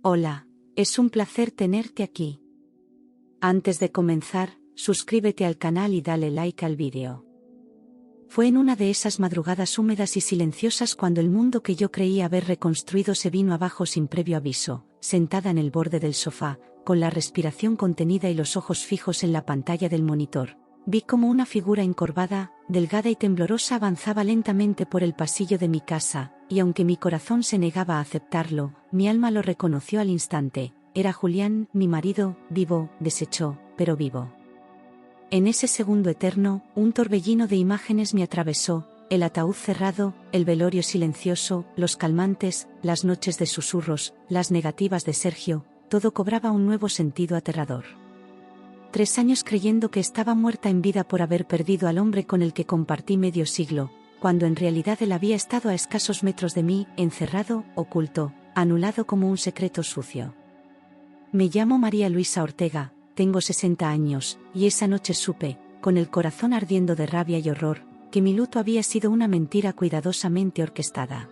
Hola, es un placer tenerte aquí. Antes de comenzar, suscríbete al canal y dale like al vídeo. Fue en una de esas madrugadas húmedas y silenciosas cuando el mundo que yo creía haber reconstruido se vino abajo sin previo aviso, sentada en el borde del sofá, con la respiración contenida y los ojos fijos en la pantalla del monitor. Vi como una figura encorvada, delgada y temblorosa avanzaba lentamente por el pasillo de mi casa, y aunque mi corazón se negaba a aceptarlo, mi alma lo reconoció al instante. Era Julián, mi marido, vivo, deshecho, pero vivo. En ese segundo eterno, un torbellino de imágenes me atravesó: el ataúd cerrado, el velorio silencioso, los calmantes, las noches de susurros, las negativas de Sergio, todo cobraba un nuevo sentido aterrador. 3 años creyendo que estaba muerta en vida por haber perdido al hombre con el que compartí medio siglo, cuando en realidad él había estado a escasos metros de mí, encerrado, oculto, anulado como un secreto sucio. Me llamo María Luisa Ortega, tengo 60 años, y esa noche supe, con el corazón ardiendo de rabia y horror, que mi luto había sido una mentira cuidadosamente orquestada.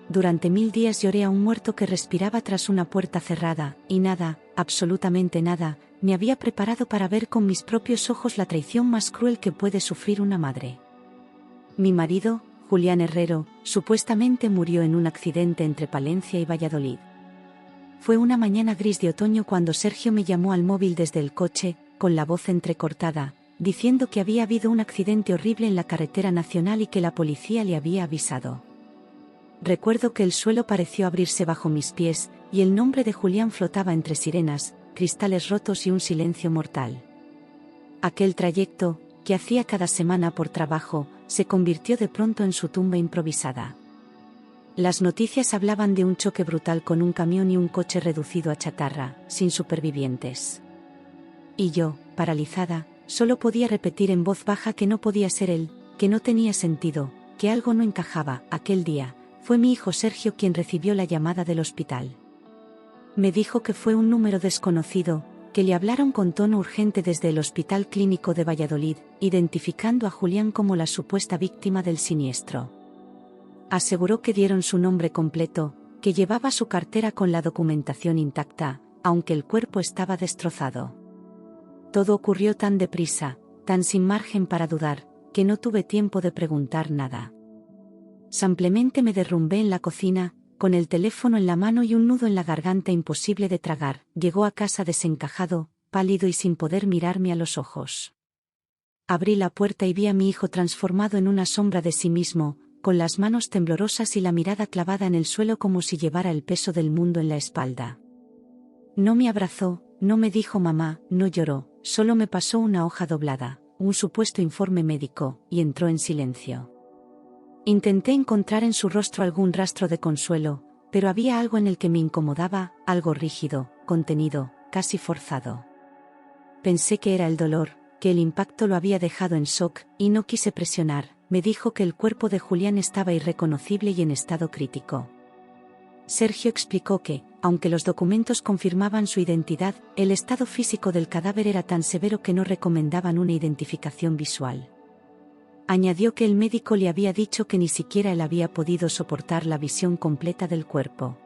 Durante 1000 días lloré a un muerto que respiraba tras una puerta cerrada, y nada, absolutamente nada, me había preparado para ver con mis propios ojos la traición más cruel que puede sufrir una madre. Mi marido, Julián Herrero, supuestamente murió en un accidente entre Palencia y Valladolid. Fue una mañana gris de otoño cuando Sergio me llamó al móvil desde el coche, con la voz entrecortada, diciendo que había habido un accidente horrible en la carretera nacional y que la policía le había avisado. Recuerdo que el suelo pareció abrirse bajo mis pies, y el nombre de Julián flotaba entre sirenas, cristales rotos y un silencio mortal. Aquel trayecto, que hacía cada semana por trabajo, se convirtió de pronto en su tumba improvisada. Las noticias hablaban de un choque brutal con un camión y un coche reducido a chatarra, sin supervivientes. Y yo, paralizada, solo podía repetir en voz baja que no podía ser él, que no tenía sentido, que algo no encajaba. Aquel día, fue mi hijo Sergio quien recibió la llamada del hospital. Me dijo que fue un número desconocido, que le hablaron con tono urgente desde el Hospital Clínico de Valladolid, identificando a Julián como la supuesta víctima del siniestro. Aseguró que dieron su nombre completo, que llevaba su cartera con la documentación intacta, aunque el cuerpo estaba destrozado. Todo ocurrió tan deprisa, tan sin margen para dudar, que no tuve tiempo de preguntar nada. Simplemente me derrumbé en la cocina, con el teléfono en la mano y un nudo en la garganta imposible de tragar. Llegó a casa desencajado, pálido y sin poder mirarme a los ojos. Abrí la puerta y vi a mi hijo transformado en una sombra de sí mismo, con las manos temblorosas y la mirada clavada en el suelo como si llevara el peso del mundo en la espalda. No me abrazó, no me dijo mamá, no lloró, solo me pasó una hoja doblada, un supuesto informe médico, y entró en silencio. Intenté encontrar en su rostro algún rastro de consuelo, pero había algo en el que me incomodaba, algo rígido, contenido, casi forzado. Pensé que era el dolor, que el impacto lo había dejado en shock, y no quise presionar. Me dijo que el cuerpo de Julián estaba irreconocible y en estado crítico. Sergio explicó que, aunque los documentos confirmaban su identidad, el estado físico del cadáver era tan severo que no recomendaban una identificación visual. Añadió que el médico le había dicho que ni siquiera él había podido soportar la visión completa del cuerpo.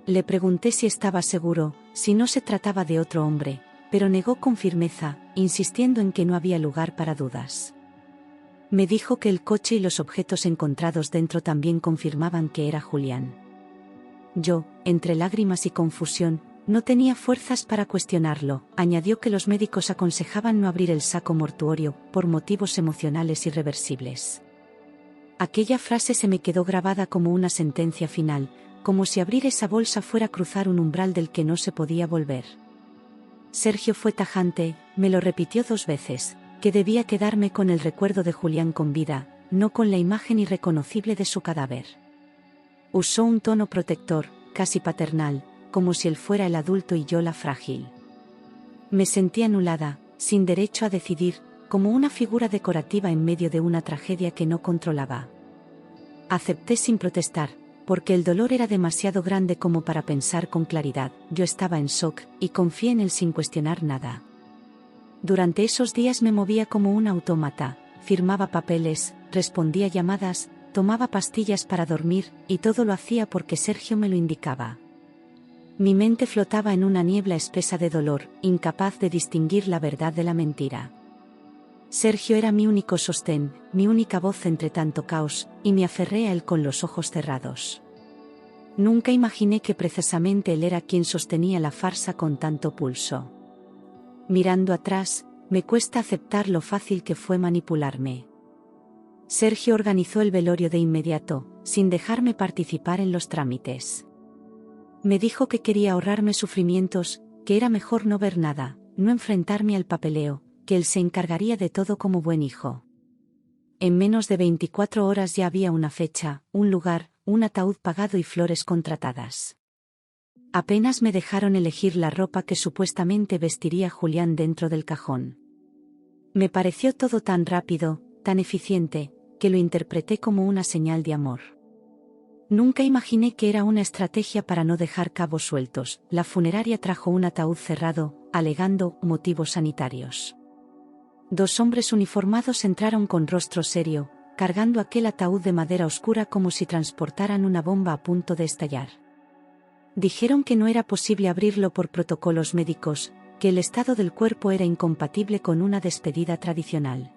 Le pregunté si estaba seguro, si no se trataba de otro hombre, pero negó con firmeza, insistiendo en que no había lugar para dudas. Me dijo que el coche y los objetos encontrados dentro también confirmaban que era Julián. Yo, entre lágrimas y confusión, no tenía fuerzas para cuestionarlo. Añadió que los médicos aconsejaban no abrir el saco mortuorio, por motivos emocionales irreversibles. Aquella frase se me quedó grabada como una sentencia final, como si abrir esa bolsa fuera cruzar un umbral del que no se podía volver. Sergio fue tajante, me lo repitió 2 veces, que debía quedarme con el recuerdo de Julián con vida, no con la imagen irreconocible de su cadáver. Usó un tono protector, casi paternal, como si él fuera el adulto y yo la frágil. Me sentí anulada, sin derecho a decidir, como una figura decorativa en medio de una tragedia que no controlaba. Acepté sin protestar, porque el dolor era demasiado grande como para pensar con claridad. Yo estaba en shock, y confié en él sin cuestionar nada. Durante esos días me movía como un autómata, firmaba papeles, respondía llamadas, tomaba pastillas para dormir, y todo lo hacía porque Sergio me lo indicaba. Mi mente flotaba en una niebla espesa de dolor, incapaz de distinguir la verdad de la mentira. Sergio era mi único sostén, mi única voz entre tanto caos, y me aferré a él con los ojos cerrados. Nunca imaginé que precisamente él era quien sostenía la farsa con tanto pulso. Mirando atrás, me cuesta aceptar lo fácil que fue manipularme. Sergio organizó el velorio de inmediato, sin dejarme participar en los trámites. Me dijo que quería ahorrarme sufrimientos, que era mejor no ver nada, no enfrentarme al papeleo, que él se encargaría de todo como buen hijo. En menos de 24 horas ya había una fecha, un lugar, un ataúd pagado y flores contratadas. Apenas me dejaron elegir la ropa que supuestamente vestiría Julián dentro del cajón. Me pareció todo tan rápido, tan eficiente, que lo interpreté como una señal de amor. Nunca imaginé que era una estrategia para no dejar cabos sueltos. La funeraria trajo un ataúd cerrado, alegando motivos sanitarios. 2 hombres uniformados entraron con rostro serio, cargando aquel ataúd de madera oscura como si transportaran una bomba a punto de estallar. Dijeron que no era posible abrirlo por protocolos médicos, que el estado del cuerpo era incompatible con una despedida tradicional.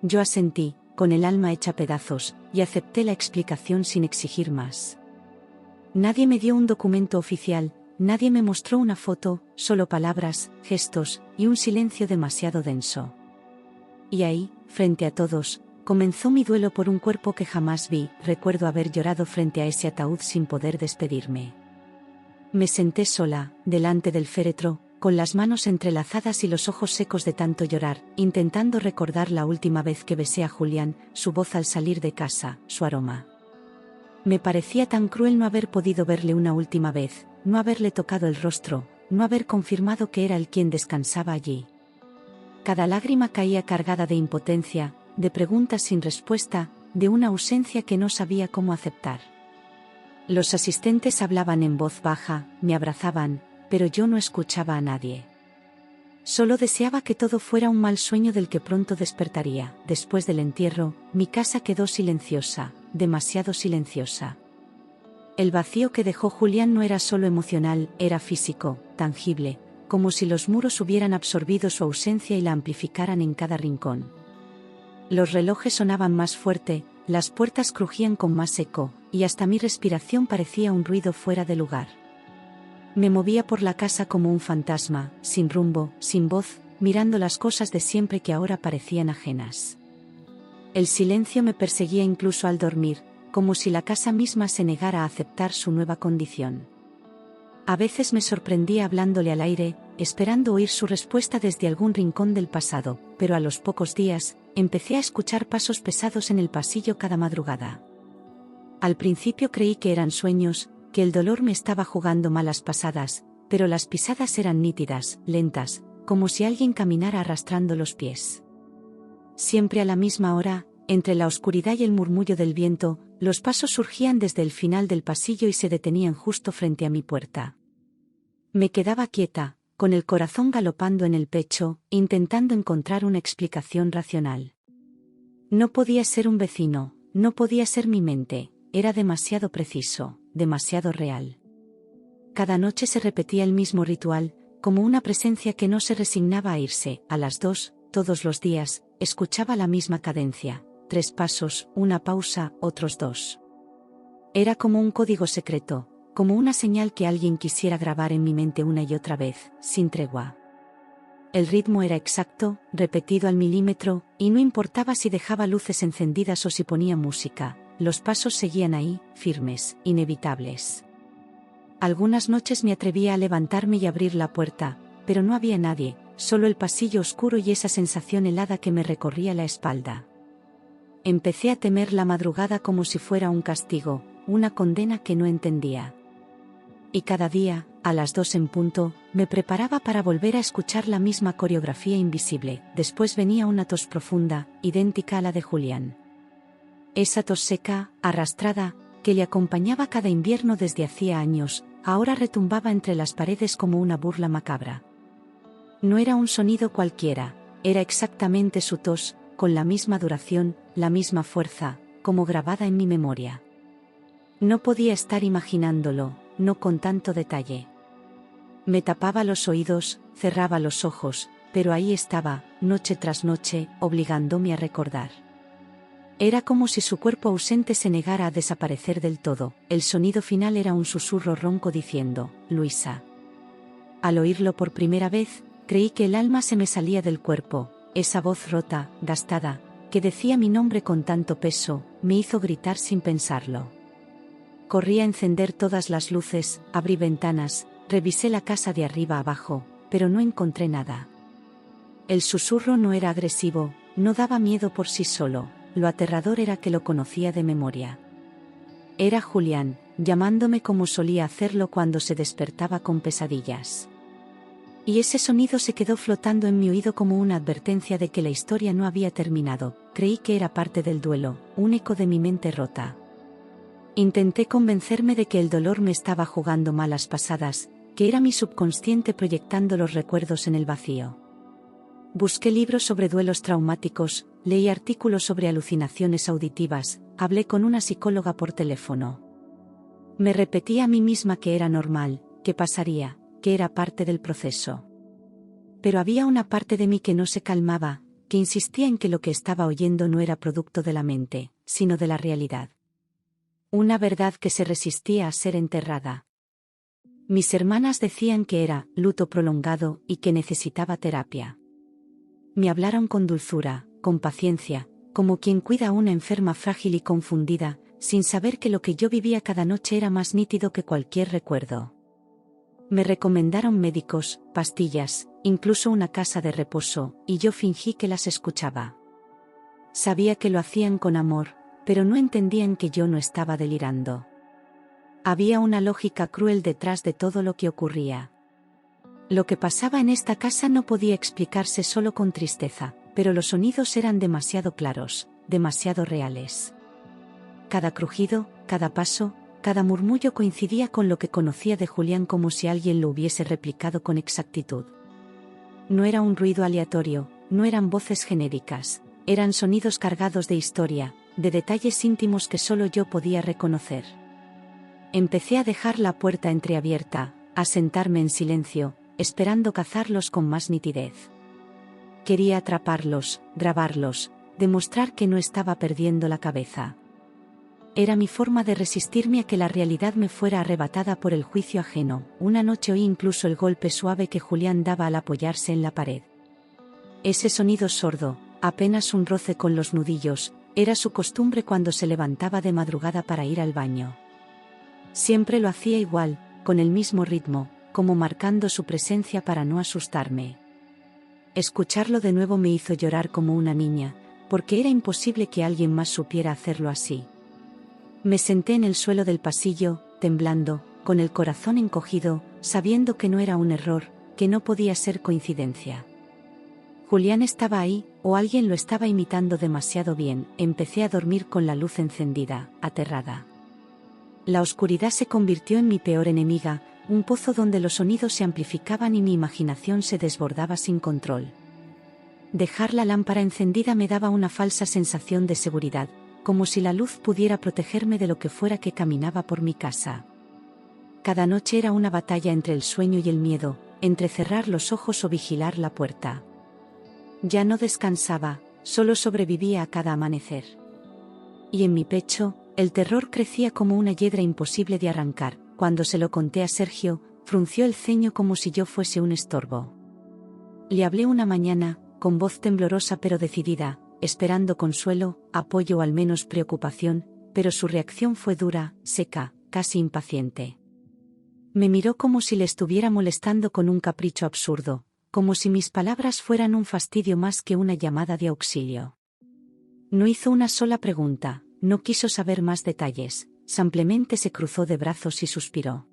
Yo asentí, con el alma hecha pedazos, y acepté la explicación sin exigir más. Nadie me dio un documento oficial, nadie me mostró una foto, solo palabras, gestos, y un silencio demasiado denso. Y ahí, frente a todos, comenzó mi duelo por un cuerpo que jamás vi. Recuerdo haber llorado frente a ese ataúd sin poder despedirme. Me senté sola, delante del féretro, con las manos entrelazadas y los ojos secos de tanto llorar, intentando recordar la última vez que besé a Julián, su voz al salir de casa, su aroma. Me parecía tan cruel no haber podido verle una última vez, no haberle tocado el rostro, no haber confirmado que era él quien descansaba allí. Cada lágrima caía cargada de impotencia, de preguntas sin respuesta, de una ausencia que no sabía cómo aceptar. Los asistentes hablaban en voz baja, me abrazaban, pero yo no escuchaba a nadie. Solo deseaba que todo fuera un mal sueño del que pronto despertaría. Después del entierro, mi casa quedó silenciosa, demasiado silenciosa. El vacío que dejó Julián no era solo emocional, era físico, tangible, como si los muros hubieran absorbido su ausencia y la amplificaran en cada rincón. Los relojes sonaban más fuerte, las puertas crujían con más eco, y hasta mi respiración parecía un ruido fuera de lugar. Me movía por la casa como un fantasma, sin rumbo, sin voz, mirando las cosas de siempre que ahora parecían ajenas. El silencio me perseguía incluso al dormir, como si la casa misma se negara a aceptar su nueva condición. A veces me sorprendía hablándole al aire, esperando oír su respuesta desde algún rincón del pasado, pero a los pocos días, empecé a escuchar pasos pesados en el pasillo cada madrugada. Al principio creí que eran sueños, que el dolor me estaba jugando malas pasadas, pero las pisadas eran nítidas, lentas, como si alguien caminara arrastrando los pies. Siempre a la misma hora, entre la oscuridad y el murmullo del viento, los pasos surgían desde el final del pasillo y se detenían justo frente a mi puerta. Me quedaba quieta, con el corazón galopando en el pecho, intentando encontrar una explicación racional. No podía ser un vecino, no podía ser mi mente, era demasiado preciso, demasiado real. Cada noche se repetía el mismo ritual, como una presencia que no se resignaba a irse. A las 2, todos los días, escuchaba la misma cadencia, 3 pasos, una pausa, otros 2. Era como un código secreto, como una señal que alguien quisiera grabar en mi mente una y otra vez, sin tregua. El ritmo era exacto, repetido al milímetro, y no importaba si dejaba luces encendidas o si ponía música, los pasos seguían ahí, firmes, inevitables. Algunas noches me atrevía a levantarme y abrir la puerta, pero no había nadie, solo el pasillo oscuro y esa sensación helada que me recorría la espalda. Empecé a temer la madrugada como si fuera un castigo, una condena que no entendía. Y cada día, a las 2 en punto, me preparaba para volver a escuchar la misma coreografía invisible. Después venía una tos profunda, idéntica a la de Julián. Esa tos seca, arrastrada, que le acompañaba cada invierno desde hacía años, ahora retumbaba entre las paredes como una burla macabra. No era un sonido cualquiera, era exactamente su tos, con la misma duración, la misma fuerza, como grabada en mi memoria. No podía estar imaginándolo, no con tanto detalle. Me tapaba los oídos, cerraba los ojos, pero ahí estaba, noche tras noche, obligándome a recordar. Era como si su cuerpo ausente se negara a desaparecer del todo. El sonido final era un susurro ronco diciendo, Luisa. Al oírlo por primera vez, creí que el alma se me salía del cuerpo. Esa voz rota, gastada, que decía mi nombre con tanto peso, me hizo gritar sin pensarlo. Corrí a encender todas las luces, abrí ventanas, revisé la casa de arriba abajo, pero no encontré nada. El susurro no era agresivo, no daba miedo por sí solo, lo aterrador era que lo conocía de memoria. Era Julián, llamándome como solía hacerlo cuando se despertaba con pesadillas. Y ese sonido se quedó flotando en mi oído como una advertencia de que la historia no había terminado. Creí que era parte del duelo, un eco de mi mente rota. Intenté convencerme de que el dolor me estaba jugando malas pasadas, que era mi subconsciente proyectando los recuerdos en el vacío. Busqué libros sobre duelos traumáticos, leí artículos sobre alucinaciones auditivas, hablé con una psicóloga por teléfono. Me repetí a mí misma que era normal, que pasaría, que era parte del proceso. Pero había una parte de mí que no se calmaba, que insistía en que lo que estaba oyendo no era producto de la mente, sino de la realidad. Una verdad que se resistía a ser enterrada. Mis hermanas decían que era luto prolongado y que necesitaba terapia. Me hablaron con dulzura, con paciencia, como quien cuida a una enferma frágil y confundida, sin saber que lo que yo vivía cada noche era más nítido que cualquier recuerdo. Me recomendaron médicos, pastillas, incluso una casa de reposo, y yo fingí que las escuchaba. Sabía que lo hacían con amor, pero no entendían que yo no estaba delirando. Había una lógica cruel detrás de todo lo que ocurría. Lo que pasaba en esta casa no podía explicarse solo con tristeza, pero los sonidos eran demasiado claros, demasiado reales. Cada crujido, cada paso, cada murmullo coincidía con lo que conocía de Julián como si alguien lo hubiese replicado con exactitud. No era un ruido aleatorio, no eran voces genéricas, eran sonidos cargados de historia, de detalles íntimos que solo yo podía reconocer. Empecé a dejar la puerta entreabierta, a sentarme en silencio, esperando cazarlos con más nitidez. Quería atraparlos, grabarlos, demostrar que no estaba perdiendo la cabeza. Era mi forma de resistirme a que la realidad me fuera arrebatada por el juicio ajeno. Una noche oí incluso el golpe suave que Julián daba al apoyarse en la pared. Ese sonido sordo, apenas un roce con los nudillos, era su costumbre cuando se levantaba de madrugada para ir al baño. Siempre lo hacía igual, con el mismo ritmo, como marcando su presencia para no asustarme. Escucharlo de nuevo me hizo llorar como una niña, porque era imposible que alguien más supiera hacerlo así. Me senté en el suelo del pasillo, temblando, con el corazón encogido, sabiendo que no era un error, que no podía ser coincidencia. Julián estaba ahí, o alguien lo estaba imitando demasiado bien. Empecé a dormir con la luz encendida, aterrada. La oscuridad se convirtió en mi peor enemiga, un pozo donde los sonidos se amplificaban y mi imaginación se desbordaba sin control. Dejar la lámpara encendida me daba una falsa sensación de seguridad, como si la luz pudiera protegerme de lo que fuera que caminaba por mi casa. Cada noche era una batalla entre el sueño y el miedo, entre cerrar los ojos o vigilar la puerta. Ya no descansaba, solo sobrevivía a cada amanecer. Y en mi pecho, el terror crecía como una hiedra imposible de arrancar. Cuando se lo conté a Sergio, frunció el ceño como si yo fuese un estorbo. Le hablé una mañana, con voz temblorosa pero decidida, esperando consuelo, apoyo o al menos preocupación, pero su reacción fue dura, seca, casi impaciente. Me miró como si le estuviera molestando con un capricho absurdo, como si mis palabras fueran un fastidio más que una llamada de auxilio. No hizo una sola pregunta, no quiso saber más detalles, simplemente se cruzó de brazos y suspiró.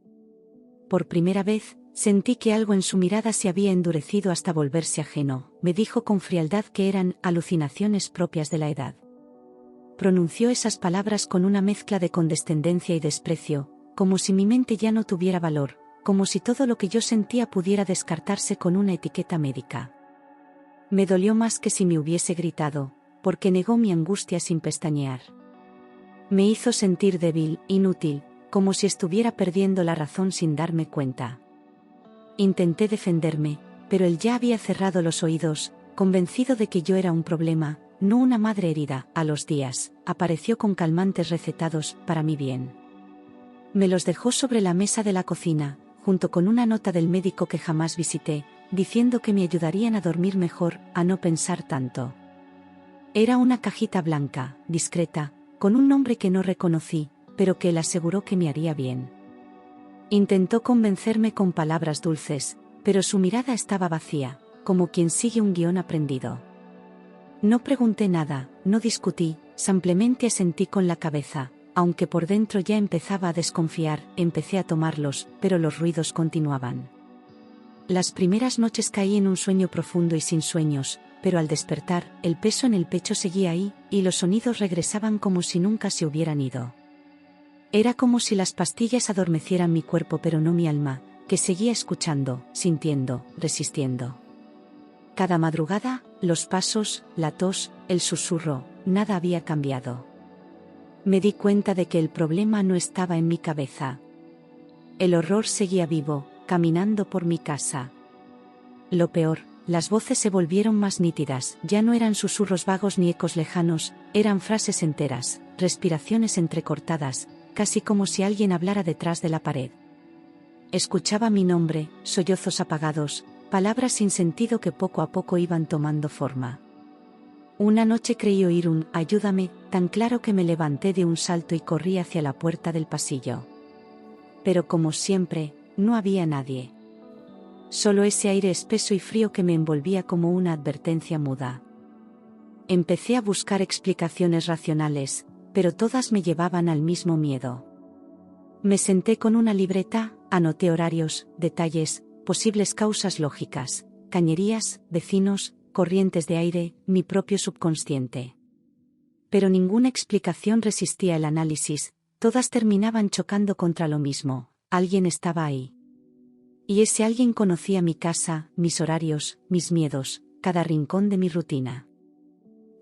Por primera vez, sentí que algo en su mirada se había endurecido hasta volverse ajeno. Me dijo con frialdad que eran alucinaciones propias de la edad. Pronunció esas palabras con una mezcla de condescendencia y desprecio, como si mi mente ya no tuviera valor, como si todo lo que yo sentía pudiera descartarse con una etiqueta médica. Me dolió más que si me hubiese gritado, porque negó mi angustia sin pestañear. Me hizo sentir débil, inútil, como si estuviera perdiendo la razón sin darme cuenta. Intenté defenderme, pero él ya había cerrado los oídos, convencido de que yo era un problema, no una madre herida. A los días, apareció con calmantes recetados para mi bien. Me los dejó sobre la mesa de la cocina, junto con una nota del médico que jamás visité, diciendo que me ayudarían a dormir mejor, a no pensar tanto. Era una cajita blanca, discreta, con un nombre que no reconocí, pero que él aseguró que me haría bien. Intentó convencerme con palabras dulces, pero su mirada estaba vacía, como quien sigue un guión aprendido. No pregunté nada, no discutí, simplemente asentí con la cabeza, aunque por dentro ya empezaba a desconfiar. Empecé a tomarlos, pero los ruidos continuaban. Las primeras noches caí en un sueño profundo y sin sueños, pero al despertar, el peso en el pecho seguía ahí, y los sonidos regresaban como si nunca se hubieran ido. Era como si las pastillas adormecieran mi cuerpo pero no mi alma, que seguía escuchando, sintiendo, resistiendo. Cada madrugada, los pasos, la tos, el susurro, nada había cambiado. Me di cuenta de que el problema no estaba en mi cabeza. El horror seguía vivo, caminando por mi casa. Lo peor, las voces se volvieron más nítidas, ya no eran susurros vagos ni ecos lejanos, eran frases enteras, respiraciones entrecortadas, casi como si alguien hablara detrás de la pared. Escuchaba mi nombre, sollozos apagados, palabras sin sentido que poco a poco iban tomando forma. Una noche creí oír un «ayúdame» tan claro que me levanté de un salto y corrí hacia la puerta del pasillo. Pero como siempre, no había nadie. Solo ese aire espeso y frío que me envolvía como una advertencia muda. Empecé a buscar explicaciones racionales, pero todas me llevaban al mismo miedo. Me senté con una libreta, anoté horarios, detalles, posibles causas lógicas, cañerías, vecinos, corrientes de aire, mi propio subconsciente. Pero ninguna explicación resistía el análisis, todas terminaban chocando contra lo mismo: alguien estaba ahí. Y ese alguien conocía mi casa, mis horarios, mis miedos, cada rincón de mi rutina.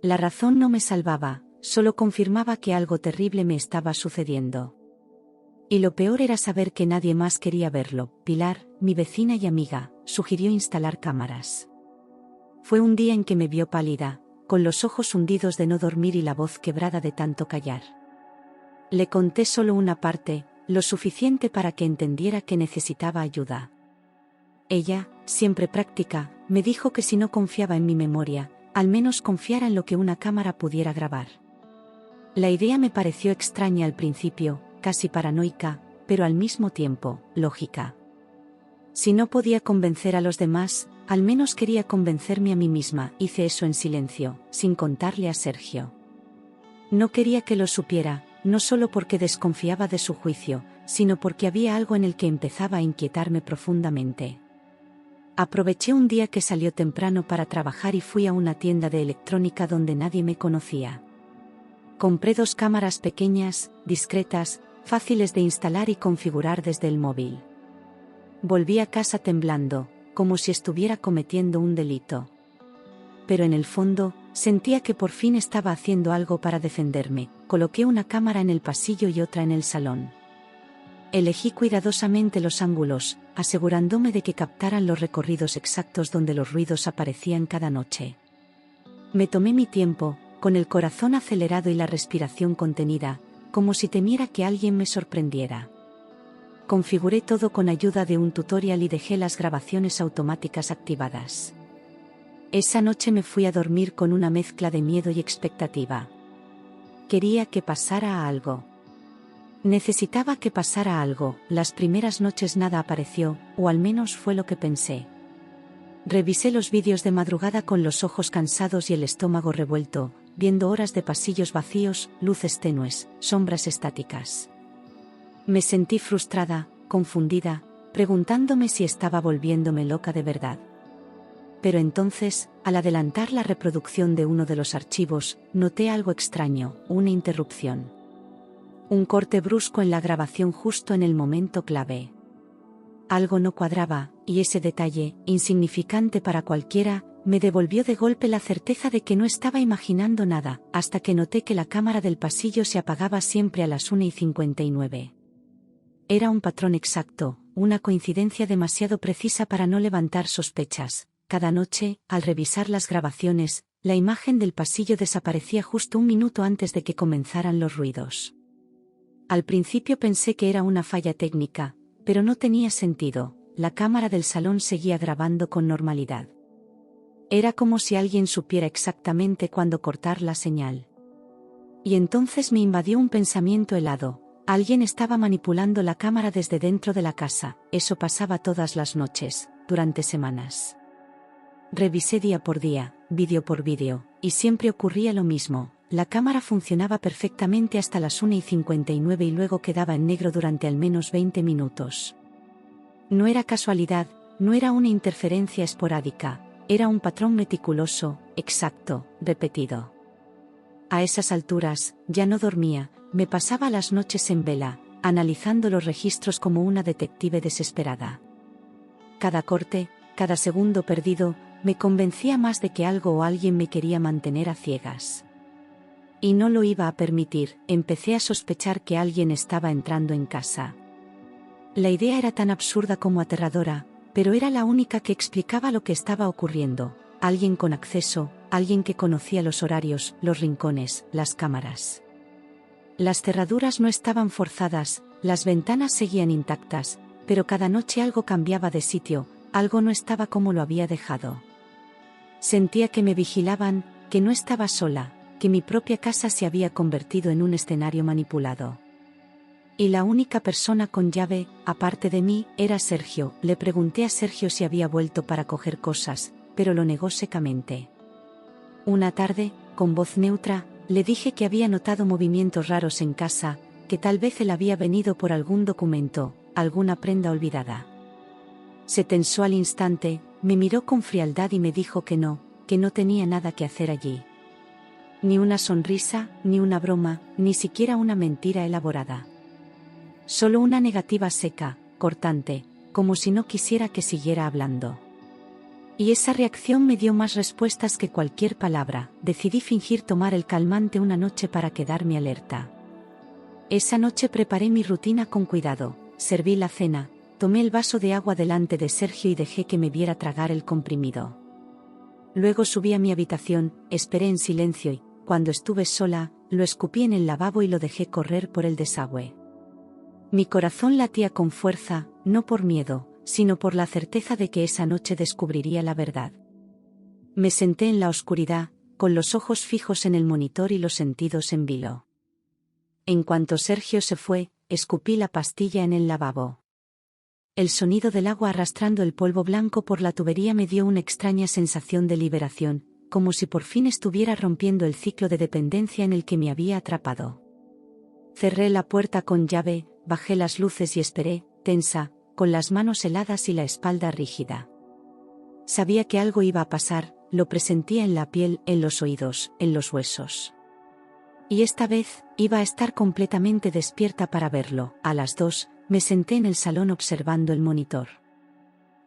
La razón no me salvaba, solo confirmaba que algo terrible me estaba sucediendo. Y lo peor era saber que nadie más quería verlo. Pilar, mi vecina y amiga, sugirió instalar cámaras. Fue un día en que me vio pálida, con los ojos hundidos de no dormir y la voz quebrada de tanto callar. Le conté solo una parte, lo suficiente para que entendiera que necesitaba ayuda. Ella, siempre práctica, me dijo que si no confiaba en mi memoria, al menos confiara en lo que una cámara pudiera grabar. La idea me pareció extraña al principio, casi paranoica, pero al mismo tiempo, lógica. Si no podía convencer a los demás, al menos quería convencerme a mí misma. Hice eso en silencio, sin contarle a Sergio. No quería que lo supiera, no solo porque desconfiaba de su juicio, sino porque había algo en el que empezaba a inquietarme profundamente. Aproveché un día que salió temprano para trabajar y fui a una tienda de electrónica donde nadie me conocía. Compré 2 cámaras pequeñas, discretas, fáciles de instalar y configurar desde el móvil. Volví a casa temblando, como si estuviera cometiendo un delito. Pero en el fondo, sentía que por fin estaba haciendo algo para defenderme. Coloqué una cámara en el pasillo y otra en el salón. Elegí cuidadosamente los ángulos, asegurándome de que captaran los recorridos exactos donde los ruidos aparecían cada noche. Me tomé mi tiempo, con el corazón acelerado y la respiración contenida, como si temiera que alguien me sorprendiera. Configuré todo con ayuda de un tutorial y dejé las grabaciones automáticas activadas. Esa noche me fui a dormir con una mezcla de miedo y expectativa. Quería que pasara algo. Necesitaba que pasara algo. Las primeras noches nada apareció, o al menos fue lo que pensé. Revisé los vídeos de madrugada con los ojos cansados y el estómago revuelto, viendo horas de pasillos vacíos, luces tenues, sombras estáticas. Me sentí frustrada, confundida, preguntándome si estaba volviéndome loca de verdad. Pero entonces, al adelantar la reproducción de uno de los archivos, noté algo extraño, una interrupción. Un corte brusco en la grabación justo en el momento clave. Algo no cuadraba, y ese detalle, insignificante para cualquiera, me devolvió de golpe la certeza de que no estaba imaginando nada, hasta que noté que la cámara del pasillo se apagaba siempre a las 1:59. Era un patrón exacto, una coincidencia demasiado precisa para no levantar sospechas. Cada noche, al revisar las grabaciones, la imagen del pasillo desaparecía justo un minuto antes de que comenzaran los ruidos. Al principio pensé que era una falla técnica, pero no tenía sentido. La cámara del salón seguía grabando con normalidad. Era como si alguien supiera exactamente cuándo cortar la señal. Y entonces me invadió un pensamiento helado. Alguien estaba manipulando la cámara desde dentro de la casa. Eso pasaba todas las noches, durante semanas. Revisé día por día, vídeo por vídeo, y siempre ocurría lo mismo. La cámara funcionaba perfectamente hasta las 1:59 y luego quedaba en negro durante al menos 20 minutos. No era casualidad, no era una interferencia esporádica, era un patrón meticuloso, exacto, repetido. A esas alturas, ya no dormía, me pasaba las noches en vela, analizando los registros como una detective desesperada. Cada corte, cada segundo perdido, me convencía más de que algo o alguien me quería mantener a ciegas. Y no lo iba a permitir, empecé a sospechar que alguien estaba entrando en casa. La idea era tan absurda como aterradora, pero era la única que explicaba lo que estaba ocurriendo. Alguien con acceso, alguien que conocía los horarios, los rincones, las cámaras. Las cerraduras no estaban forzadas, las ventanas seguían intactas, pero cada noche algo cambiaba de sitio, algo no estaba como lo había dejado. Sentía que me vigilaban, que no estaba sola, que mi propia casa se había convertido en un escenario manipulado. Y la única persona con llave, aparte de mí, era Sergio. Le pregunté a Sergio si había vuelto para coger cosas, pero lo negó secamente. Una tarde, con voz neutra, le dije que había notado movimientos raros en casa, que tal vez él había venido por algún documento, alguna prenda olvidada. Se tensó al instante, me miró con frialdad y me dijo que no tenía nada que hacer allí. Ni una sonrisa, ni una broma, ni siquiera una mentira elaborada. Solo una negativa seca, cortante, como si no quisiera que siguiera hablando. Y esa reacción me dio más respuestas que cualquier palabra. Decidí fingir tomar el calmante una noche para quedarme alerta. Esa noche preparé mi rutina con cuidado, serví la cena, tomé el vaso de agua delante de Sergio y dejé que me viera tragar el comprimido. Luego subí a mi habitación, esperé en silencio y, cuando estuve sola, lo escupí en el lavabo y lo dejé correr por el desagüe. Mi corazón latía con fuerza, no por miedo, sino por la certeza de que esa noche descubriría la verdad. Me senté en la oscuridad, con los ojos fijos en el monitor y los sentidos en vilo. En cuanto Sergio se fue, escupí la pastilla en el lavabo. El sonido del agua arrastrando el polvo blanco por la tubería me dio una extraña sensación de liberación, como si por fin estuviera rompiendo el ciclo de dependencia en el que me había atrapado. Cerré la puerta con llave, bajé las luces y esperé, tensa, con las manos heladas y la espalda rígida. Sabía que algo iba a pasar, lo presentía en la piel, en los oídos, en los huesos. Y esta vez, iba a estar completamente despierta para verlo. A las 2, me senté en el salón observando el monitor.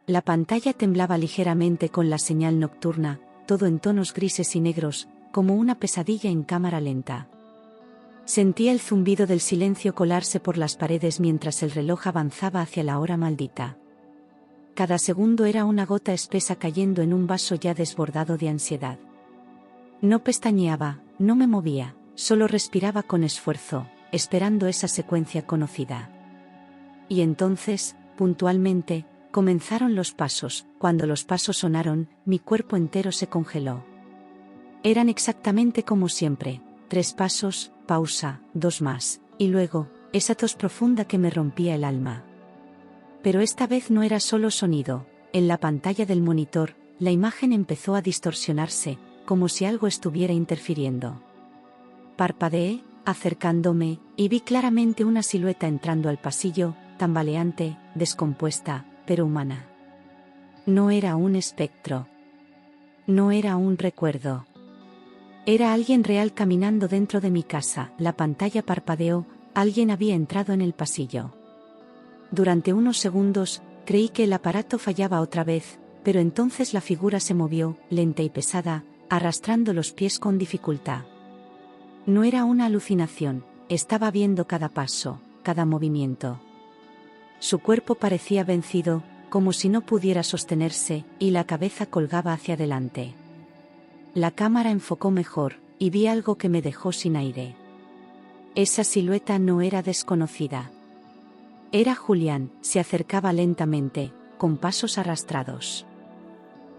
La pantalla temblaba ligeramente con la señal nocturna, todo en tonos grises y negros, como una pesadilla en cámara lenta. Sentía el zumbido del silencio colarse por las paredes mientras el reloj avanzaba hacia la hora maldita. Cada segundo era una gota espesa cayendo en un vaso ya desbordado de ansiedad. No pestañeaba, no me movía, solo respiraba con esfuerzo, esperando esa secuencia conocida. Y entonces, puntualmente, comenzaron los pasos. Cuando los pasos sonaron, mi cuerpo entero se congeló. Eran exactamente como siempre, 3 pasos, pausa, 2 más, y luego, esa tos profunda que me rompía el alma. Pero esta vez no era solo sonido. En la pantalla del monitor, la imagen empezó a distorsionarse, como si algo estuviera interfiriendo. Parpadeé, acercándome, y vi claramente una silueta entrando al pasillo, tambaleante, descompuesta, pero humana. No era un espectro. No era un recuerdo. Era alguien real caminando dentro de mi casa. La pantalla parpadeó, alguien había entrado en el pasillo. Durante unos segundos, creí que el aparato fallaba otra vez, pero entonces la figura se movió, lenta y pesada, arrastrando los pies con dificultad. No era una alucinación, estaba viendo cada paso, cada movimiento. Su cuerpo parecía vencido, como si no pudiera sostenerse, y la cabeza colgaba hacia adelante. La cámara enfocó mejor, y vi algo que me dejó sin aire. Esa silueta no era desconocida. Era Julián, se acercaba lentamente, con pasos arrastrados.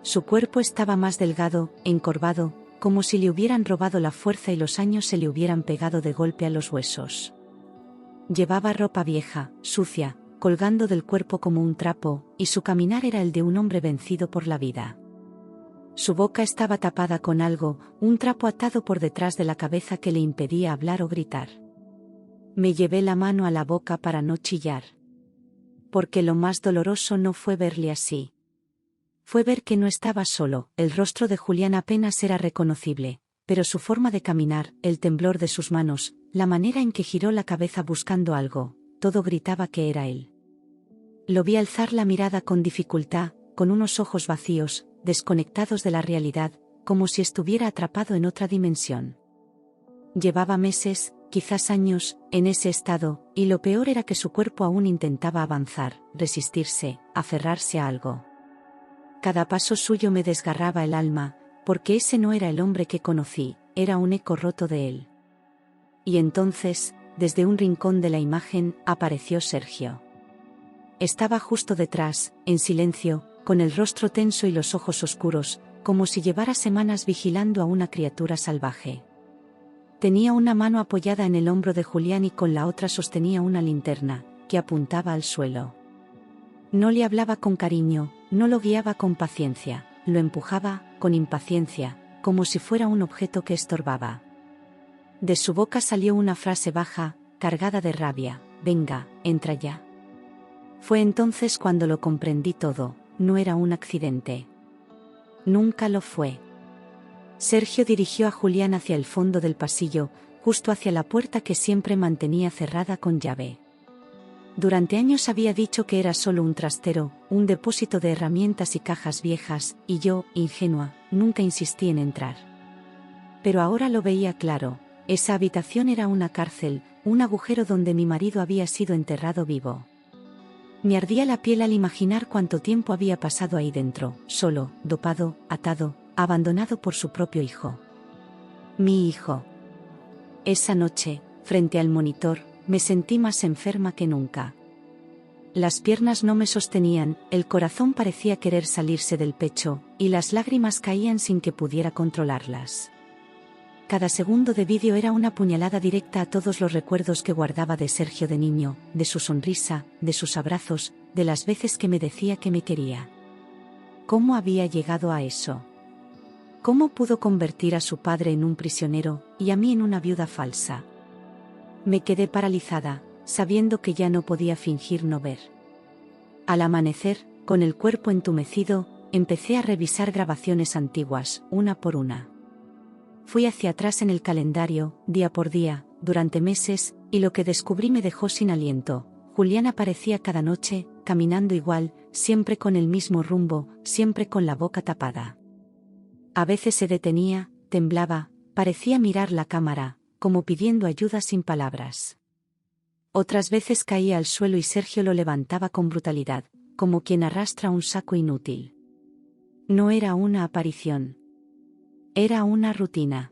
Su cuerpo estaba más delgado, encorvado, como si le hubieran robado la fuerza y los años se le hubieran pegado de golpe a los huesos. Llevaba ropa vieja, sucia, colgando del cuerpo como un trapo, y su caminar era el de un hombre vencido por la vida. Su boca estaba tapada con algo, un trapo atado por detrás de la cabeza que le impedía hablar o gritar. Me llevé la mano a la boca para no chillar. Porque lo más doloroso no fue verle así. Fue ver que no estaba solo, el rostro de Julián apenas era reconocible, pero su forma de caminar, el temblor de sus manos, la manera en que giró la cabeza buscando algo, todo gritaba que era él. Lo vi alzar la mirada con dificultad, con unos ojos vacíos, desconectados de la realidad, como si estuviera atrapado en otra dimensión. Llevaba meses, quizás años, en ese estado, y lo peor era que su cuerpo aún intentaba avanzar, resistirse, aferrarse a algo. Cada paso suyo me desgarraba el alma, porque ese no era el hombre que conocí, era un eco roto de él. Y entonces, desde un rincón de la imagen, apareció Sergio. Estaba justo detrás, en silencio, con el rostro tenso y los ojos oscuros, como si llevara semanas vigilando a una criatura salvaje. Tenía una mano apoyada en el hombro de Julián y con la otra sostenía una linterna, que apuntaba al suelo. No le hablaba con cariño, no lo guiaba con paciencia, lo empujaba, con impaciencia, como si fuera un objeto que estorbaba. De su boca salió una frase baja, cargada de rabia: «Venga, entra ya». Fue entonces cuando lo comprendí todo, no era un accidente. Nunca lo fue. Sergio dirigió a Julián hacia el fondo del pasillo, justo hacia la puerta que siempre mantenía cerrada con llave. Durante años había dicho que era solo un trastero, un depósito de herramientas y cajas viejas, y yo, ingenua, nunca insistí en entrar. Pero ahora lo veía claro, esa habitación era una cárcel, un agujero donde mi marido había sido enterrado vivo. Me ardía la piel al imaginar cuánto tiempo había pasado ahí dentro, solo, dopado, atado, abandonado por su propio hijo. Mi hijo. Esa noche, frente al monitor, me sentí más enferma que nunca. Las piernas no me sostenían, el corazón parecía querer salirse del pecho, y las lágrimas caían sin que pudiera controlarlas. Cada segundo de vídeo era una puñalada directa a todos los recuerdos que guardaba de Sergio de niño, de su sonrisa, de sus abrazos, de las veces que me decía que me quería. ¿Cómo había llegado a eso? ¿Cómo pudo convertir a su padre en un prisionero, y a mí en una viuda falsa? Me quedé paralizada, sabiendo que ya no podía fingir no ver. Al amanecer, con el cuerpo entumecido, empecé a revisar grabaciones antiguas, una por una. Fui hacia atrás en el calendario, día por día, durante meses, y lo que descubrí me dejó sin aliento. Julián aparecía cada noche, caminando igual, siempre con el mismo rumbo, siempre con la boca tapada. A veces se detenía, temblaba, parecía mirar la cámara, como pidiendo ayuda sin palabras. Otras veces caía al suelo y Sergio lo levantaba con brutalidad, como quien arrastra un saco inútil. No era una aparición. Era una rutina.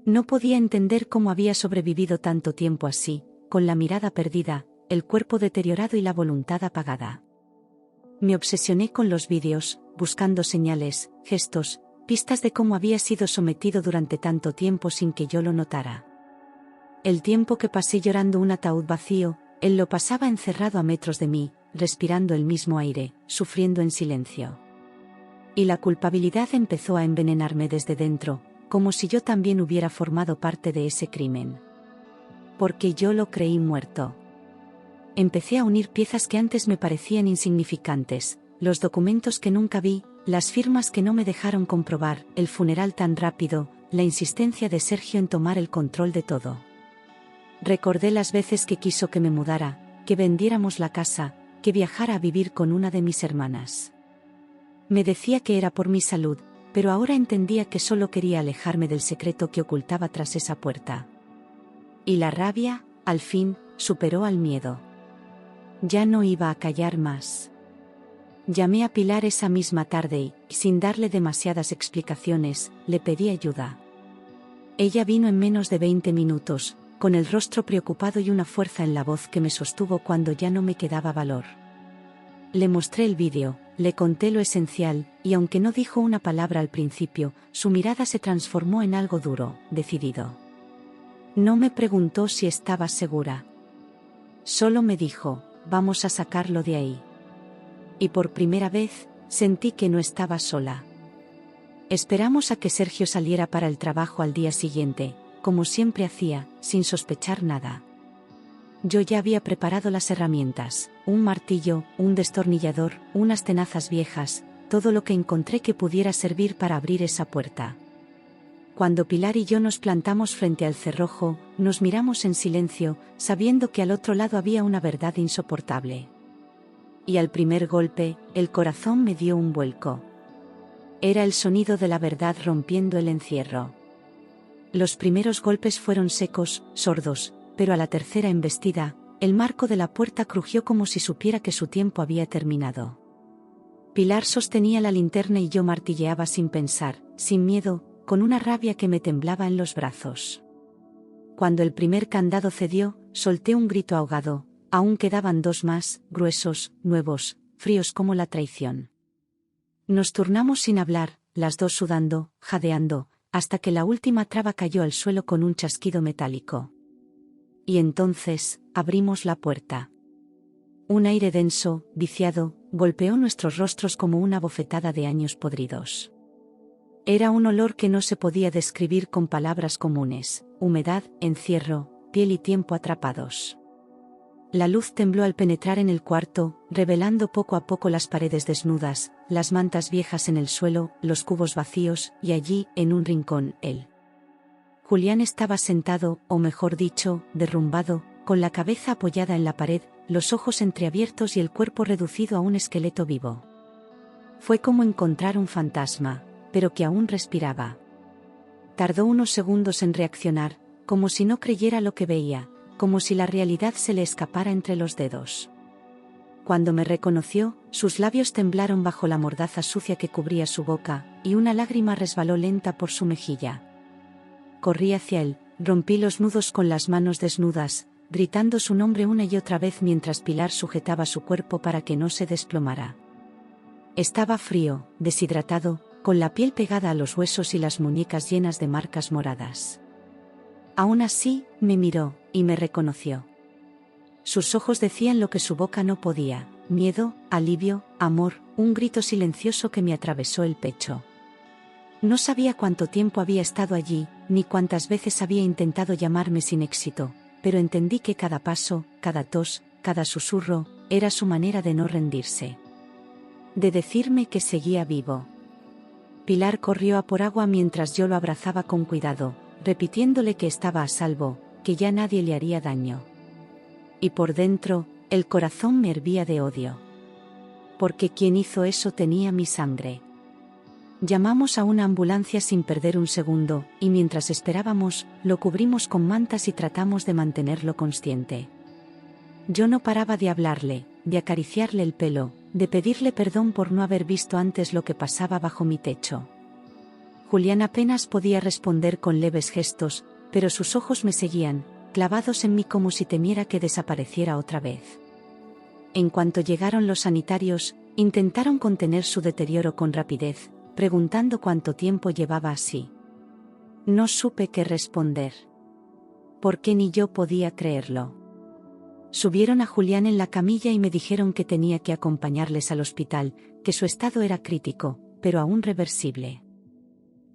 No podía entender cómo había sobrevivido tanto tiempo así, con la mirada perdida, el cuerpo deteriorado y la voluntad apagada. Me obsesioné con los vídeos, buscando señales, gestos, pistas de cómo había sido sometido durante tanto tiempo sin que yo lo notara. El tiempo que pasé llorando un ataúd vacío, él lo pasaba encerrado a metros de mí, respirando el mismo aire, sufriendo en silencio. Y la culpabilidad empezó a envenenarme desde dentro, como si yo también hubiera formado parte de ese crimen. Porque yo lo creí muerto. Empecé a unir piezas que antes me parecían insignificantes, los documentos que nunca vi, las firmas que no me dejaron comprobar, el funeral tan rápido, la insistencia de Sergio en tomar el control de todo. Recordé las veces que quiso que me mudara, que vendiéramos la casa, que viajara a vivir con una de mis hermanas. Me decía que era por mi salud, pero ahora entendía que solo quería alejarme del secreto que ocultaba tras esa puerta. Y la rabia, al fin, superó al miedo. Ya no iba a callar más. Llamé a Pilar esa misma tarde y, sin darle demasiadas explicaciones, le pedí ayuda. Ella vino en menos de 20 minutos, con el rostro preocupado y una fuerza en la voz que me sostuvo cuando ya no me quedaba valor. Le mostré el vídeo, le conté lo esencial, y aunque no dijo una palabra al principio, su mirada se transformó en algo duro, decidido. No me preguntó si estaba segura. Solo me dijo, vamos a sacarlo de ahí. Y por primera vez, sentí que no estaba sola. Esperamos a que Sergio saliera para el trabajo al día siguiente, como siempre hacía, sin sospechar nada. Yo ya había preparado las herramientas, un martillo, un destornillador, unas tenazas viejas, todo lo que encontré que pudiera servir para abrir esa puerta. Cuando Pilar y yo nos plantamos frente al cerrojo, nos miramos en silencio, sabiendo que al otro lado había una verdad insoportable. Y al primer golpe, el corazón me dio un vuelco. Era el sonido de la verdad rompiendo el encierro. Los primeros golpes fueron secos, sordos, pero a la tercera embestida, el marco de la puerta crujió como si supiera que su tiempo había terminado. Pilar sostenía la linterna y yo martilleaba sin pensar, sin miedo, con una rabia que me temblaba en los brazos. Cuando el primer candado cedió, solté un grito ahogado, aún quedaban dos más, gruesos, nuevos, fríos como la traición. Nos turnamos sin hablar, las dos sudando, jadeando, hasta que la última traba cayó al suelo con un chasquido metálico. Y entonces, abrimos la puerta. Un aire denso, viciado, golpeó nuestros rostros como una bofetada de años podridos. Era un olor que no se podía describir con palabras comunes: humedad, encierro, piel y tiempo atrapados. La luz tembló al penetrar en el cuarto, revelando poco a poco las paredes desnudas, las mantas viejas en el suelo, los cubos vacíos, y allí, en un rincón, él. Julián estaba sentado, o mejor dicho, derrumbado, con la cabeza apoyada en la pared, los ojos entreabiertos y el cuerpo reducido a un esqueleto vivo. Fue como encontrar un fantasma, pero que aún respiraba. Tardó unos segundos en reaccionar, como si no creyera lo que veía, como si la realidad se le escapara entre los dedos. Cuando me reconoció, sus labios temblaron bajo la mordaza sucia que cubría su boca, y una lágrima resbaló lenta por su mejilla. Corrí hacia él, rompí los nudos con las manos desnudas, gritando su nombre una y otra vez mientras Pilar sujetaba su cuerpo para que no se desplomara. Estaba frío, deshidratado, con la piel pegada a los huesos y las muñecas llenas de marcas moradas. Aún así, me miró, y me reconoció. Sus ojos decían lo que su boca no podía: miedo, alivio, amor, un grito silencioso que me atravesó el pecho. No sabía cuánto tiempo había estado allí, ni cuántas veces había intentado llamarme sin éxito, pero entendí que cada paso, cada tos, cada susurro, era su manera de no rendirse. De decirme que seguía vivo. Pilar corrió a por agua mientras yo lo abrazaba con cuidado, repitiéndole que estaba a salvo, que ya nadie le haría daño. Y por dentro, el corazón me hervía de odio. Porque quien hizo eso tenía mi sangre. Llamamos a una ambulancia sin perder un segundo, y mientras esperábamos, lo cubrimos con mantas y tratamos de mantenerlo consciente. Yo no paraba de hablarle, de acariciarle el pelo, de pedirle perdón por no haber visto antes lo que pasaba bajo mi techo. Julián apenas podía responder con leves gestos, pero sus ojos me seguían, clavados en mí como si temiera que desapareciera otra vez. En cuanto llegaron los sanitarios, intentaron contener su deterioro con rapidez, preguntando cuánto tiempo llevaba así. No supe qué responder. Porque ni yo podía creerlo. Subieron a Julián en la camilla y me dijeron que tenía que acompañarles al hospital, que su estado era crítico, pero aún reversible.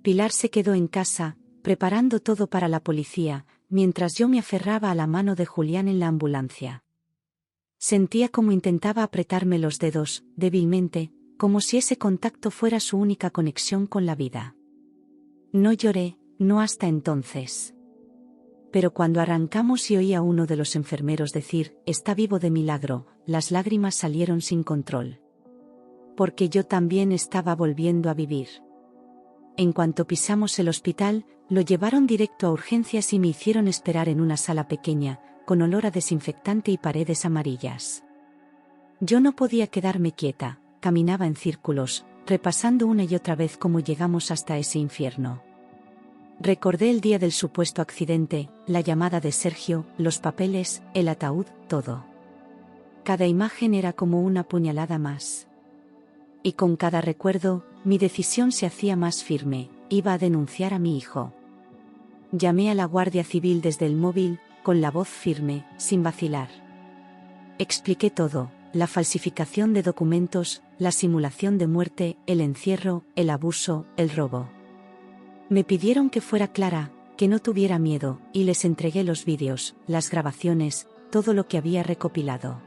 Pilar se quedó en casa, preparando todo para la policía, mientras yo me aferraba a la mano de Julián en la ambulancia. Sentía como intentaba apretarme los dedos, débilmente, como si ese contacto fuera su única conexión con la vida. No lloré, no hasta entonces. Pero cuando arrancamos y oí a uno de los enfermeros decir: «Está vivo de milagro», las lágrimas salieron sin control. Porque yo también estaba volviendo a vivir. En cuanto pisamos el hospital, lo llevaron directo a urgencias y me hicieron esperar en una sala pequeña, con olor a desinfectante y paredes amarillas. Yo no podía quedarme quieta, caminaba en círculos, repasando una y otra vez cómo llegamos hasta ese infierno. Recordé el día del supuesto accidente, la llamada de Sergio, los papeles, el ataúd, todo. Cada imagen era como una puñalada más. Y con cada recuerdo, mi decisión se hacía más firme, iba a denunciar a mi hijo. Llamé a la Guardia Civil desde el móvil, con la voz firme, sin vacilar. Expliqué todo, la falsificación de documentos, la simulación de muerte, el encierro, el abuso, el robo. Me pidieron que fuera clara, que no tuviera miedo, y les entregué los vídeos, las grabaciones, todo lo que había recopilado.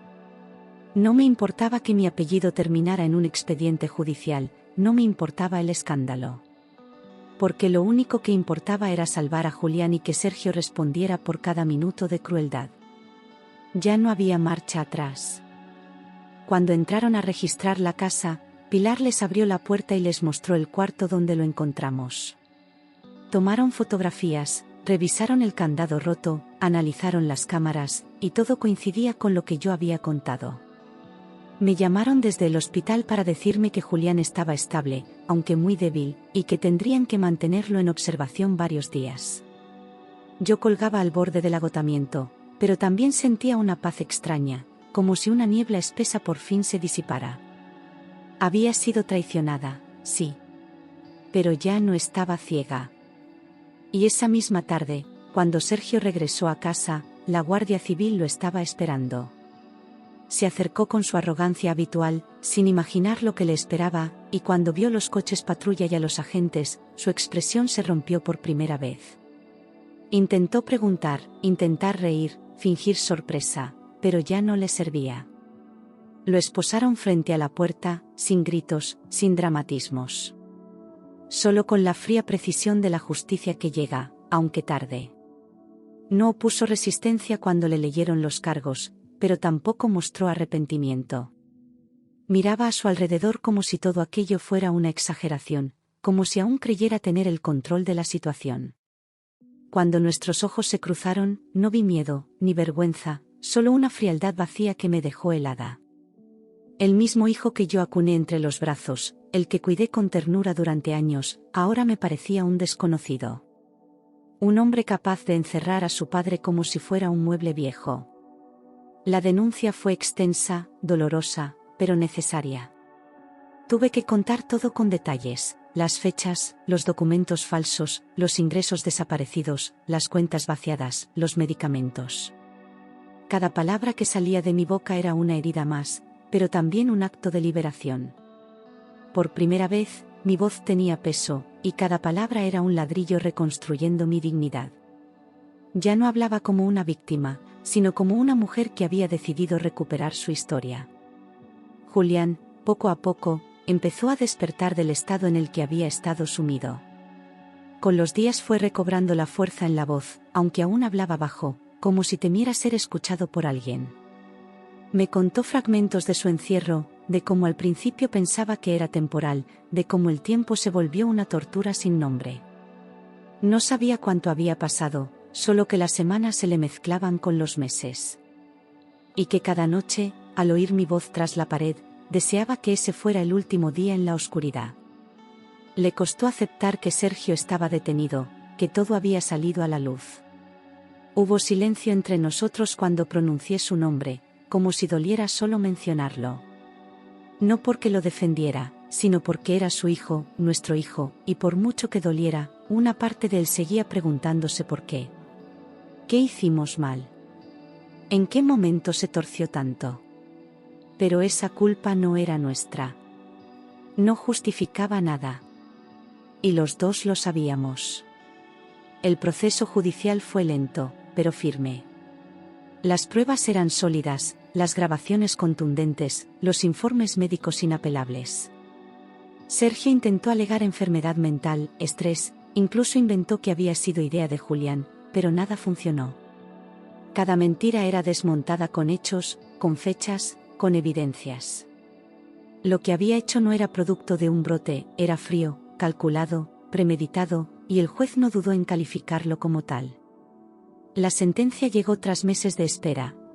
No me importaba que mi apellido terminara en un expediente judicial, no me importaba el escándalo. Porque lo único que importaba era salvar a Julián y que Sergio respondiera por cada minuto de crueldad. Ya no había marcha atrás. Cuando entraron a registrar la casa, Pilar les abrió la puerta y les mostró el cuarto donde lo encontramos. Tomaron fotografías, revisaron el candado roto, analizaron las cámaras, y todo coincidía con lo que yo había contado. Me llamaron desde el hospital para decirme que Julián estaba estable, aunque muy débil, y que tendrían que mantenerlo en observación varios días. Yo colgaba al borde del agotamiento, pero también sentía una paz extraña, como si una niebla espesa por fin se disipara. Había sido traicionada, sí. Pero ya no estaba ciega. Y esa misma tarde, cuando Sergio regresó a casa, la Guardia Civil lo estaba esperando. Se acercó con su arrogancia habitual, sin imaginar lo que le esperaba, y cuando vio los coches patrulla y a los agentes, su expresión se rompió por primera vez. Intentó preguntar, intentar reír, fingir sorpresa, pero ya no le servía. Lo esposaron frente a la puerta, sin gritos, sin dramatismos. Solo con la fría precisión de la justicia que llega, aunque tarde. No opuso resistencia cuando le leyeron los cargos, pero tampoco mostró arrepentimiento. Miraba a su alrededor como si todo aquello fuera una exageración, como si aún creyera tener el control de la situación. Cuando nuestros ojos se cruzaron, no vi miedo, ni vergüenza, solo una frialdad vacía que me dejó helada. El mismo hijo que yo acuné entre los brazos, el que cuidé con ternura durante años, ahora me parecía un desconocido. Un hombre capaz de encerrar a su padre como si fuera un mueble viejo. La denuncia fue extensa, dolorosa, pero necesaria. Tuve que contar todo con detalles, las fechas, los documentos falsos, los ingresos desaparecidos, las cuentas vaciadas, los medicamentos. Cada palabra que salía de mi boca era una herida más, pero también un acto de liberación. Por primera vez, mi voz tenía peso, y cada palabra era un ladrillo reconstruyendo mi dignidad. Ya no hablaba como una víctima, sino como una mujer que había decidido recuperar su historia. Julián, poco a poco, empezó a despertar del estado en el que había estado sumido. Con los días fue recobrando la fuerza en la voz, aunque aún hablaba bajo, como si temiera ser escuchado por alguien. Me contó fragmentos de su encierro, de cómo al principio pensaba que era temporal, de cómo el tiempo se volvió una tortura sin nombre. No sabía cuánto había pasado, solo que las semanas se le mezclaban con los meses. Y que cada noche, al oír mi voz tras la pared, deseaba que ese fuera el último día en la oscuridad. Le costó aceptar que Sergio estaba detenido, que todo había salido a la luz. Hubo silencio entre nosotros cuando pronuncié su nombre, como si doliera solo mencionarlo. No porque lo defendiera, sino porque era su hijo, nuestro hijo, y por mucho que doliera, una parte de él seguía preguntándose por qué. ¿Qué hicimos mal? ¿En qué momento se torció tanto? Pero esa culpa no era nuestra. No justificaba nada. Y los dos lo sabíamos. El proceso judicial fue lento, pero firme. Las pruebas eran sólidas, las grabaciones contundentes, los informes médicos inapelables. Sergio intentó alegar enfermedad mental, estrés, incluso inventó que había sido idea de Julián, pero nada funcionó. Cada mentira era desmontada con hechos, con fechas, con evidencias. Lo que había hecho no era producto de un brote, era frío, calculado, premeditado, y el juez no dudó en calificarlo como tal. La sentencia llegó tras meses de espera,